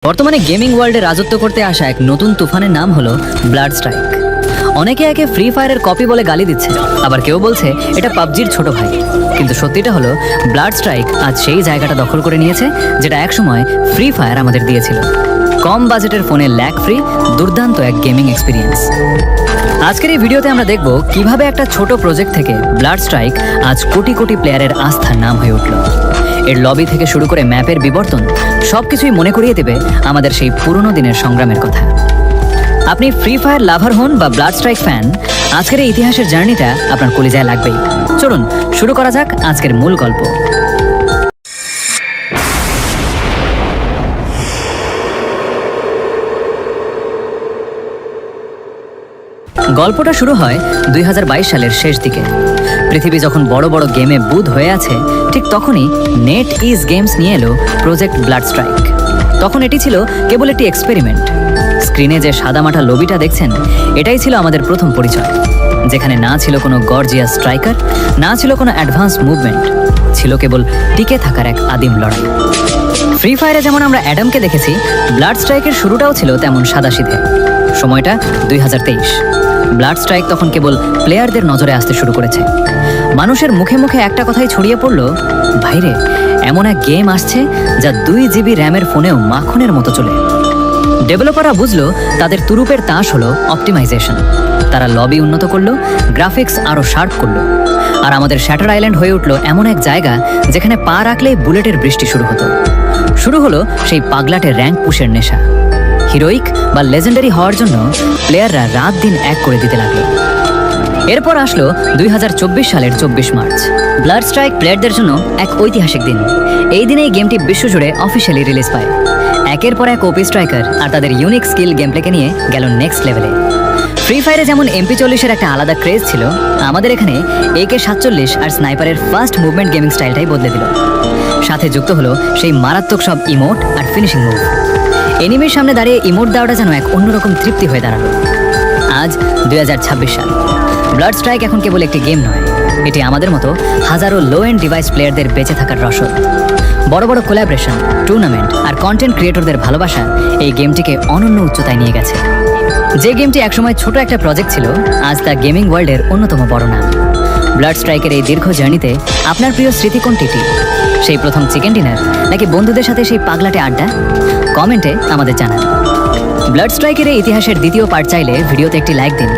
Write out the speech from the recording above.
বর্তমানে গেমিং ওয়ার্ল্ডে রাজত্ব করতে আসা এক নতুন তুফানের নাম হলো ব্লাড স্ট্রাইক। অনেকে একে ফ্রি ফায়ারের কপি বলে গালি দিচ্ছে, আবার কেউ বলছে এটা পাবজির ছোট ভাই। কিন্তু সত্যিটা হলো ব্লাড স্ট্রাইক আজ সেই জায়গাটা দখল করে নিয়েছে যেটা একসময় ফ্রি ফায়ার আমাদের দিয়েছিল। কম বাজেটের ফোনে ল্যাগ ফ্রি দুর্দান্ত এক গেমিং এক্সপিরিয়েন্স। আজকের এই ভিডিওতে আমরা দেখব কিভাবে একটা ছোট প্রজেক্ট থেকে ব্লাড স্ট্রাইক আজ কোটি কোটি প্লেয়ারের আস্থার নাম হয়ে উঠল। এর লবি থেকে শুরু করে ম্যাপের বিবর্তন সবকিছুই মনে করিয়ে দেবে আমাদের সেই পুরনো দিনের সংগ্রামের কথা। আপনি ফ্রি ফায়ার লাভার হন বা ব্লাড স্ট্রাইক ফ্যান, আজকের এই ইতিহাসের জার্নিটা আপনার কলিজায় লাগবেই। চলুন শুরু করা যাক আজকের মূল গল্প। গল্পটা শুরু হয় 2022 সালের শেষ দিকে। পৃথিবী যখন বড় বড় গেমে বুঁদ হয়ে আছে, ঠিক তখনই নেট ইজ গেমস নিয়ে এলো প্রজেক্ট ব্লাড স্ট্রাইক। তখন এটি ছিল কেবল একটি এক্সপেরিমেন্ট। স্ক্রিনে যে সাদামাটা লবিটা দেখছেন, এটাই ছিল আমাদের প্রথম পরিচয়, যেখানে না ছিল কোনো গর্জিয়াস স্ট্রাইকার, না ছিল কোনো অ্যাডভান্স মুভমেন্ট, ছিল কেবল টিকে থাকার এক আদিম লড়াই। ফ্রি ফায়ারে যেমন আমরা অ্যাডামকে দেখেছি, ব্লাড স্ট্রাইকের শুরুটাও ছিল তেমন সাদাসিধে। সময়টা 2023। ব্লাড স্ট্রাইক তখন কেবল প্লেয়ারদের নজরে আসতে শুরু করেছে। মানুষের মুখে মুখে একটা কথাই ছড়িয়ে পড়ল, ভাইরে এমন এক গেম আসছে যা 2 GB র্যামের ফোনেও মাখনের মতো চলে। ডেভেলপাররা বুঝলো তাদের তুরুপের তাস হলো অপটিমাইজেশন। তারা লবি উন্নত করলো, গ্রাফিক্স আরও শার্প করলো, আর আমাদের শ্যাটার আইল্যান্ড হয়ে উঠলো এমন এক জায়গা যেখানে পা রাখলেই বুলেটের বৃষ্টি শুরু হতো। শুরু হলো সেই পাগলাটে র্যাঙ্ক পুশের নেশা। হিরোইক বা লেজেন্ডারি হওয়ার জন্য প্লেয়াররা রাত দিন এক করে দিতে লাগলো। এরপর আসলো 2024 সালের 24 মার্চ। ব্লাড স্ট্রাইক প্লেয়ারদের জন্য এক ঐতিহাসিক দিন। এই দিনেই গেমটি বিশ্বজুড়ে অফিসিয়ালি রিলিজ পায়। একের পর এক ওপি স্ট্রাইকার আর তাদের ইউনিক স্কিল গেমপ্লেকে নিয়ে গেল নেক্সট লেভেলে। ফ্রি ফায়ারে যেমন MP40 একটা আলাদা ক্রেজ ছিল, আমাদের এখানে AK-47 আর স্নাইপারের ফাস্ট মুভমেন্ট গেমিং স্টাইলটাই বদলে দিল। সাথে যুক্ত হলো সেই মারাত্মক সব ইমোট আর ফিনিশিং মুভ। এনিমির সামনে দাঁড়িয়ে ইমোট দেওয়াটা যেন এক অন্যরকম তৃপ্তি হয়ে দাঁড়ালো। আজ 2026 সাল। ব্লাড স্ট্রাইক এখন কেবল একটি গেম নয়, এটি আমাদের মতো হাজারো লো এন্ড ডিভাইস প্লেয়ারদের বেঁচে থাকার রসদ। বড় বড় কোলাবরেশন, টুর্নামেন্ট আর কন্টেন্ট ক্রিয়েটরদের ভালোবাসা এই গেমটিকে অনন্য উচ্চতায় নিয়ে গেছে। যে গেমটি একসময় ছোট একটা প্রজেক্ট ছিল, আজ তা গেমিং ওয়ার্ল্ডের অন্যতম বড় নাম। ব্লাড স্ট্রাইকের এই দীর্ঘ জার্নিতে আপনার প্রিয় স্মৃতি কোনটি? সেই প্রথম চিকেন ডিনার, নাকি বন্ধুদের সাথে সেই পাগলাটে আড্ডা? কমেন্টে আমাদের জানান। ব্লাড স্ট্রাইকের এই ইতিহাসের দ্বিতীয় পার্ট চাইলে ভিডিওতে একটি লাইক দিন